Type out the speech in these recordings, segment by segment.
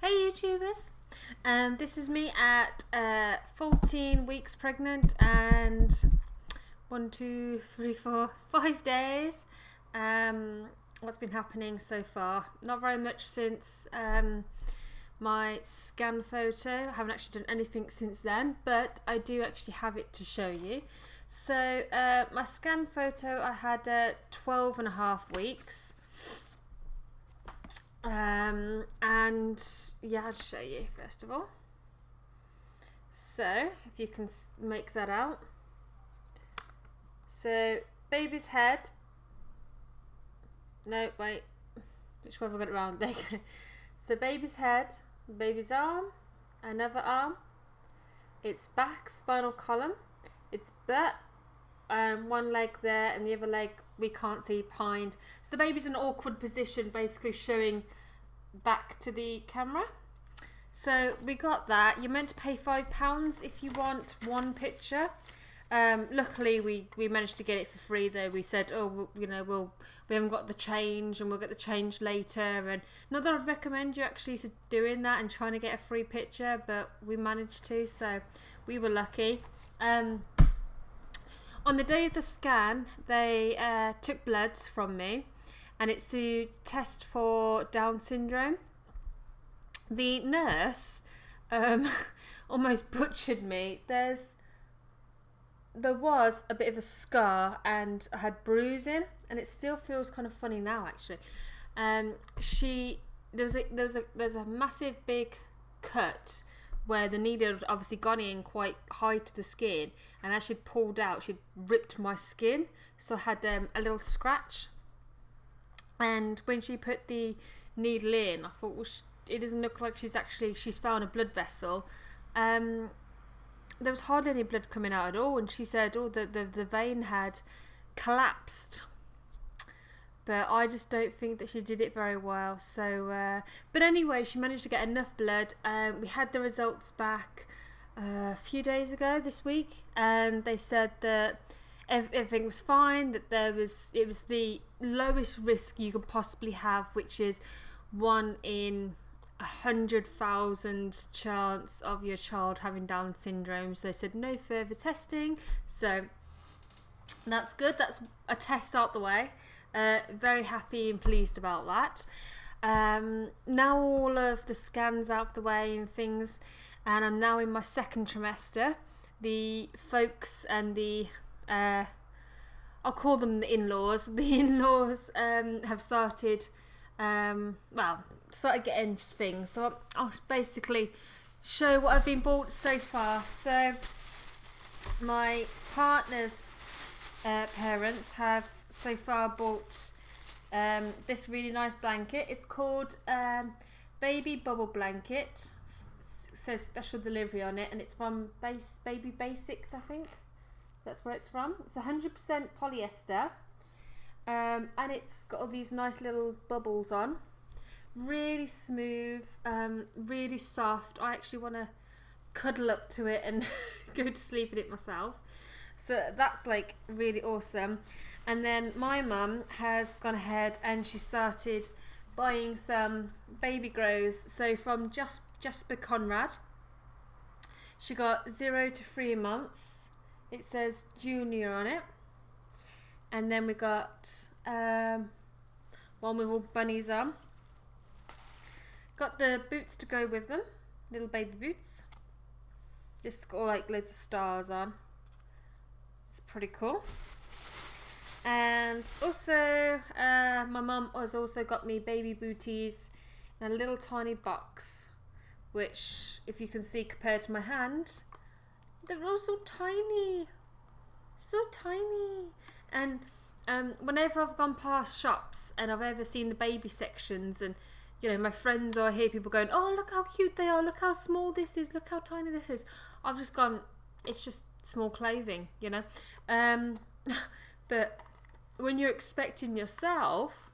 Hey YouTubers, this is me at 14 weeks pregnant and 5 days. What's been happening so far? Not very much since my scan photo. I haven't actually done anything since then, but I do actually have it to show you. So my scan photo, I had 12 and a half weeks. And yeah, I'll show you first of all. So if you can make that out. So baby's head. No, wait. Which one have I got it around? There you go. So baby's head, baby's arm, another arm, its back, spinal column, its butt, one leg there and the other leg we can't see behind. So the baby's in an awkward position, basically showing back to the camera. So we got that. You're meant to pay £5 if you want one picture. Luckily we managed to get it for free though. We said, oh, we haven't got the change and we'll get the change later. And not that I'd recommend you actually doing that and trying to get a free picture, but we managed to, so we were lucky. On the day of the scan, they took bloods from me, and it's to test for Down syndrome. The nurse almost butchered me. There was a bit of a scar, and I had bruising, and it still feels kind of funny now actually. There's a massive big cut where the needle had obviously gone in quite high to the skin, and as she pulled out, she'd ripped my skin, so I had a little scratch. And when she put the needle in, I thought, well, it doesn't look like she's found a blood vessel. There was hardly any blood coming out at all, and she said, oh, the vein had collapsed. But I just don't think that she did it very well. So, but anyway, she managed to get enough blood. We had the results back a few days ago this week, and they said that everything was fine. That it was the lowest risk you could possibly have, which is 1 in 100,000 chance of your child having Down syndrome. So they said no further testing. So that's good. That's a test out the way. Very happy and pleased about that. Now all of the scans out of the way and things, and I'm now in my second trimester. The folks and the I'll call them the in-laws. The in-laws have started getting things. So I'll basically show what I've been bought so far. So my partner's parents have so far bought this really nice blanket. It's called Baby Bubble Blanket. It says special delivery on it, and it's from Baby Basics, I think. That's where it's from. It's 100% polyester, and it's got all these nice little bubbles on. Really smooth, really soft. I actually want to cuddle up to it and go to sleep in it myself. So that's like really awesome. And then my mum has gone ahead and she started buying some baby grows. So from Jasper Conrad, she got 0 to 3 months. It says junior on it. And then we got one with all bunnies on. Got the boots to go with them, little baby boots. Just got like loads of stars on. It's pretty cool. And also my mum has also got me baby booties in a little tiny box, which if you can see compared to my hand, they're all so tiny, and whenever I've gone past shops and I've ever seen the baby sections, and my friends, or I hear people going, oh, look how cute they are, look how small this is, look how tiny this is, I've just gone, it's just small clothing, but when you're expecting yourself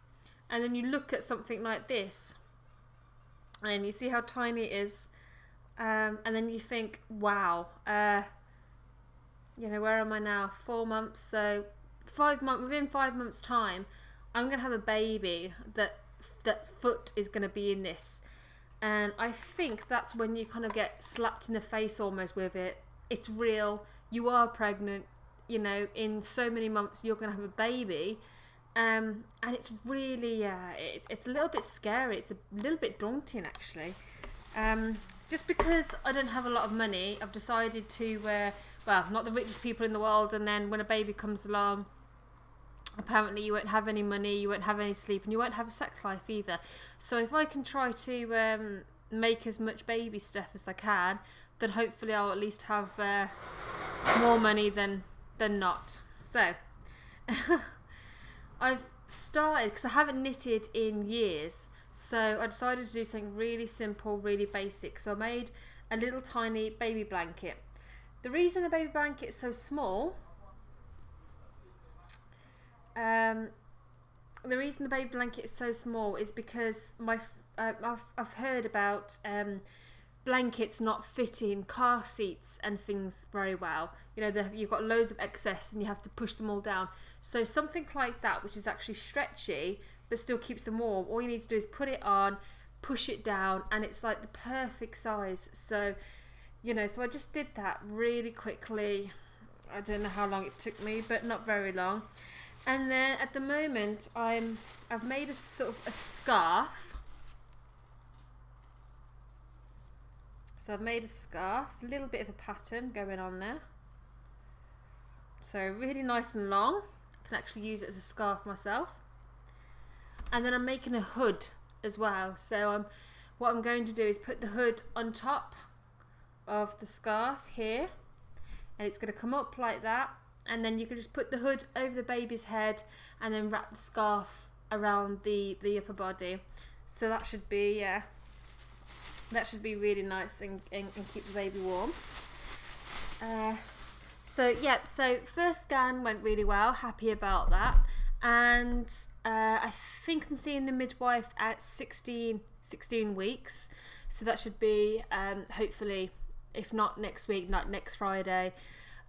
and then you look at something like this and you see how tiny it is, and then you think, wow, where am I now? 4 months, so 5 months, within 5 months time I'm gonna have a baby that foot is gonna be in this. And I think that's when you kind of get slapped in the face almost with it. It's real. You are pregnant. You know, in so many months you're going to have a baby. And it's really, it's a little bit scary. It's a little bit daunting, actually. Just because I don't have a lot of money, I've decided to, well, not the richest people in the world, and then when a baby comes along, apparently you won't have any money, you won't have any sleep, and you won't have a sex life either. So if I can try to make as much baby stuff as I can, then hopefully I'll at least have more money than not. So I've started, because I haven't knitted in years, so I decided to do something really simple, really basic. So I made a little tiny baby blanket. The reason the baby blanket is so small, is because I've heard about blankets not fitting car seats and things very well. You know, you've got loads of excess and you have to push them all down. So something like that, which is actually stretchy but still keeps them warm, all you need to do is put it on, push it down, and it's like the perfect size. So, you know, so I just did that really quickly. I don't know how long it took me, but not very long. And then at the moment I've made a sort of a scarf. So I've made a scarf, a little bit of a pattern going on there. So really nice and long. I can actually use it as a scarf myself. And then I'm making a hood as well. So what I'm going to do is put the hood on top of the scarf here. And it's going to come up like that. And then you can just put the hood over the baby's head and then wrap the scarf around the upper body. So that should be really nice and keep the baby warm. So first scan went really well, happy about that. And I think I'm seeing the midwife at 16 weeks. So that should be hopefully, if not next week, not next Friday,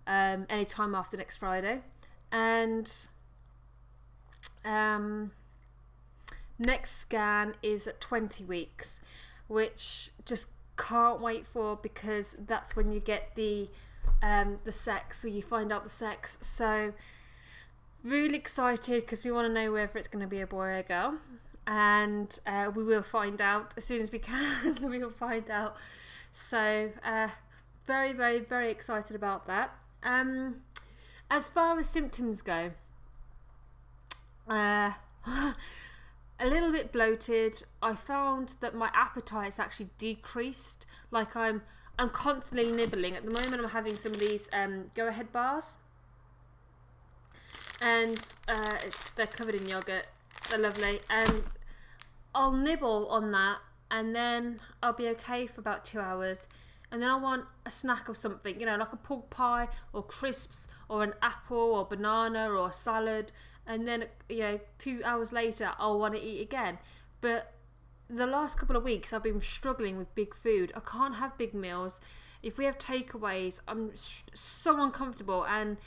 any time after next Friday. And next scan is at 20 weeks, which just can't wait for, because that's when you get the sex, so you find out the sex. So really excited, because we want to know whether it's going to be a boy or a girl, and we will find out as soon as we can. We will find out. So very, very, very excited about that. As far as symptoms go, a little bit bloated. I found that my appetite's actually decreased. Like I'm constantly nibbling. At the moment I'm having some of these Go Ahead bars, and they're covered in yogurt. They're lovely, and I'll nibble on that, and then I'll be okay for about 2 hours. And then I want a snack of something, you know, like a pork pie or crisps or an apple or banana or a salad. And then, you know, 2 hours later, I'll want to eat again. But the last couple of weeks, I've been struggling with big food. I can't have big meals. If we have takeaways, I'm so uncomfortable. And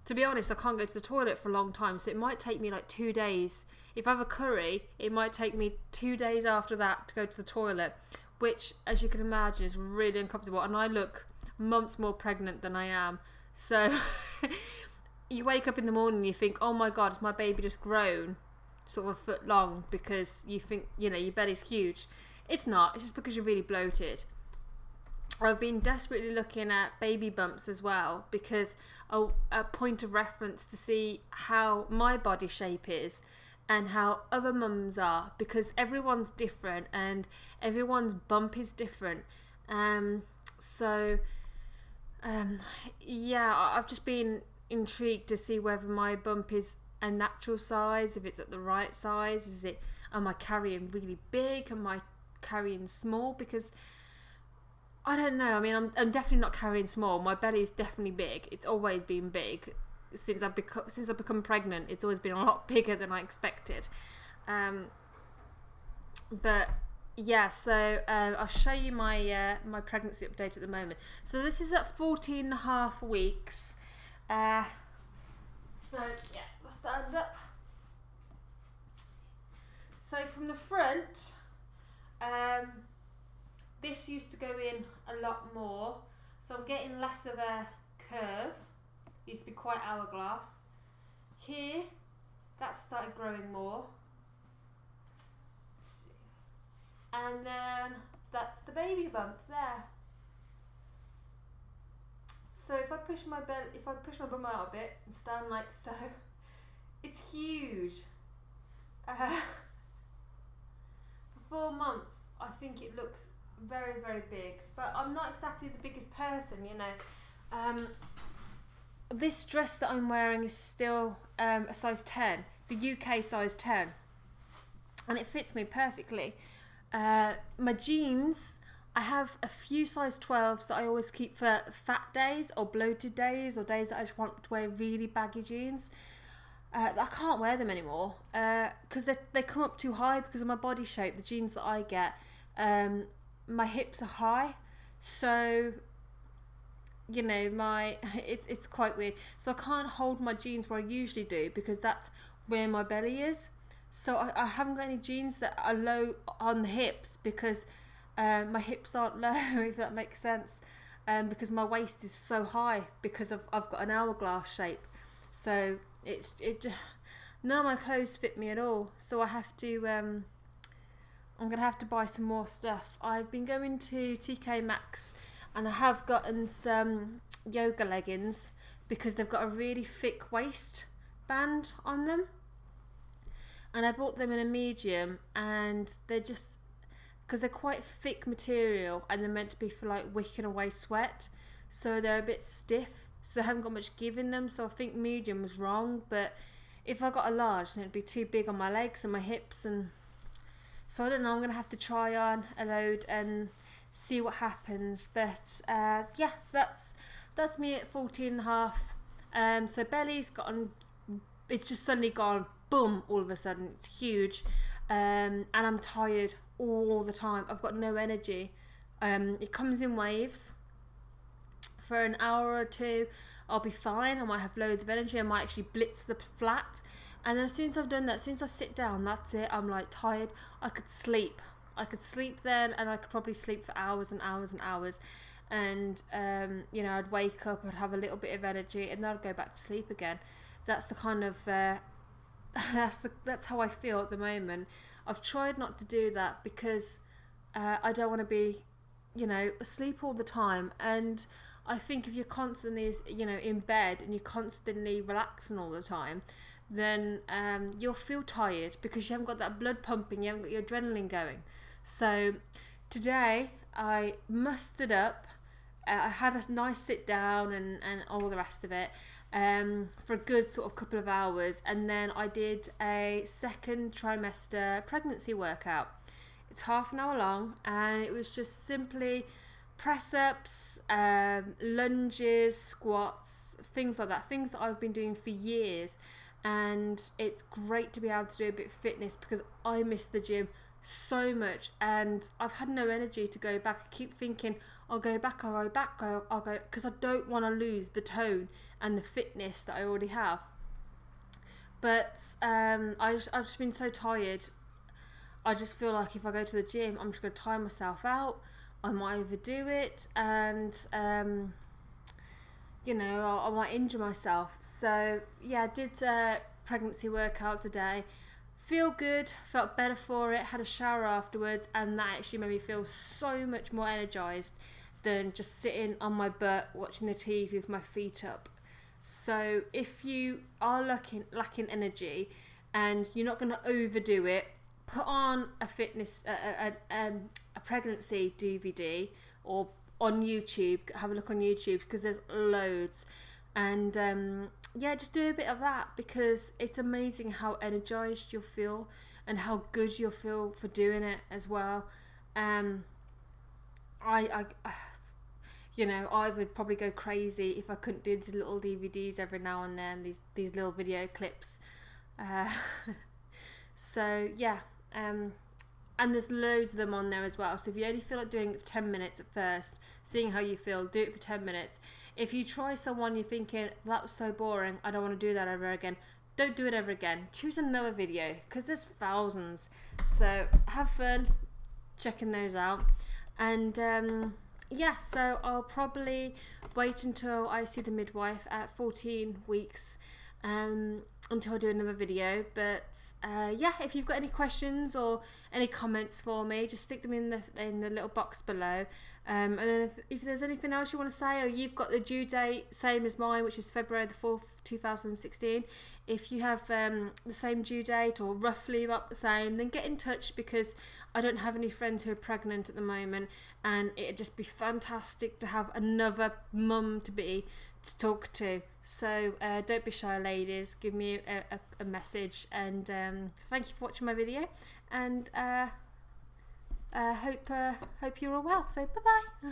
to be honest, I can't go to the toilet for a long time. So it might take me like 2 days. If I have a curry, it might take me 2 days after that to go to the toilet, which, as you can imagine, is really uncomfortable. And I look months more pregnant than I am. So you wake up in the morning and you think, oh my God, has my baby just grown sort of a foot long, because you think, you know, your belly's huge. It's not. It's just because you're really bloated. I've been desperately looking at baby bumps as well, because a point of reference to see how my body shape is and how other mums are, because everyone's different and everyone's bump is different. I've just been intrigued to see whether my bump is a natural size, if it's at the right size. Am I carrying really big? Am I carrying small? Because I don't know. I mean, I'm definitely not carrying small. My belly is definitely big. It's always been big. Since I've become pregnant, it's always been a lot bigger than I expected. But yeah, so I'll show you my my pregnancy update at the moment. So this is at 14.5 weeks. So yeah, I'll stand up. So from the front, this used to go in a lot more, so I'm getting less of a curve. It used to be quite hourglass. Here, that started growing more. And then that's the baby bump there. So if I push my bum out a bit and stand like so, it's huge. For 4 months, I think it looks very, very big, but I'm not exactly the biggest person, you know. This dress that I'm wearing is still a size 10. It's a UK size 10, and it fits me perfectly. My jeans, I have a few size 12s that I always keep for fat days or bloated days or days that I just want to wear really baggy jeans. I can't wear them anymore because they come up too high because of my body shape. The jeans that I get, my hips are high, so you know it's quite weird. So I can't hold my jeans where I usually do because that's where my belly is. So I haven't got any jeans that are low on the hips because my hips aren't low, if that makes sense, because my waist is so high because I've got an hourglass shape. So none of my clothes fit me at all. So I have to I'm gonna have to buy some more stuff. I've been going to TK Maxx and I have gotten some yoga leggings because they've got a really thick waistband on them. And I bought them in a medium, and they're just, because they're quite thick material and they're meant to be for like wicking away sweat, so they're a bit stiff, so I haven't got much give in them. So I think medium was wrong, but if I got a large then it'd be too big on my legs and my hips, and so I don't know, I'm gonna have to try on a load and see what happens. But yeah, so that's me at 14.5. So belly's gotten, it's just suddenly gone boom, all of a sudden. It's huge, and I'm tired all the time. I've got no energy. It comes in waves. For an hour or two I'll be fine, I might have loads of energy, I might actually blitz the flat, and then as soon as I've done that, as soon as I sit down, that's it. I'm like tired. I could sleep then, and I could probably sleep for hours and hours and hours, and you know, I'd wake up, I'd have a little bit of energy, and then I'd go back to sleep again. That's the kind of that's how I feel at the moment. I've tried not to do that because I don't want to be, you know, asleep all the time. And I think if you're constantly, you know, in bed and you're constantly relaxing all the time, then you'll feel tired because you haven't got that blood pumping, you haven't got your adrenaline going. So today I mustered up. I had a nice sit down and all the rest of it for a good sort of couple of hours, and then I did a second trimester pregnancy workout. It's half an hour long, and it was just simply press ups, lunges, squats, things like that, things that I've been doing for years. And it's great to be able to do a bit of fitness because I miss the gym so much, and I've had no energy to go back. I keep thinking I'll go back, because I don't want to lose the tone and the fitness that I already have. But I've just been so tired. I just feel like if I go to the gym, I'm just going to tire myself out. I might overdo it, and you know, I might injure myself. So yeah, I did a pregnancy workout today. Feel good, felt better for it, had a shower afterwards, and that actually made me feel so much more energized than just sitting on my butt watching the TV with my feet up. So if you are lacking energy and you're not going to overdo it, put on a fitness a pregnancy DVD, or on YouTube. Have a look on YouTube because there's loads. And yeah, just do a bit of that because it's amazing how energized you'll feel and how good you'll feel for doing it as well. I you know, I would probably go crazy if I couldn't do these little DVDs every now and then, these little video clips. So yeah, and there's loads of them on there as well. So if you only feel like doing it for 10 minutes at first, seeing how you feel, do it for 10 minutes. If you try someone, you're thinking, that was so boring, I don't want to do that ever again, don't do it ever again. Choose another video because there's thousands. So have fun checking those out. And yeah, so I'll probably wait until I see the midwife at 14 weeks until I do another video. But yeah, if you've got any questions or any comments for me, just stick them in the little box below. And then if there's anything else you want to say, or you've got the due date same as mine, which is February the 4th 2016, if you have the same due date or roughly about the same, then get in touch, because I don't have any friends who are pregnant at the moment, and it'd just be fantastic to have another mum to talk to. So don't be shy, ladies, give me a message. And thank you for watching my video, and hope you're all well. So bye bye.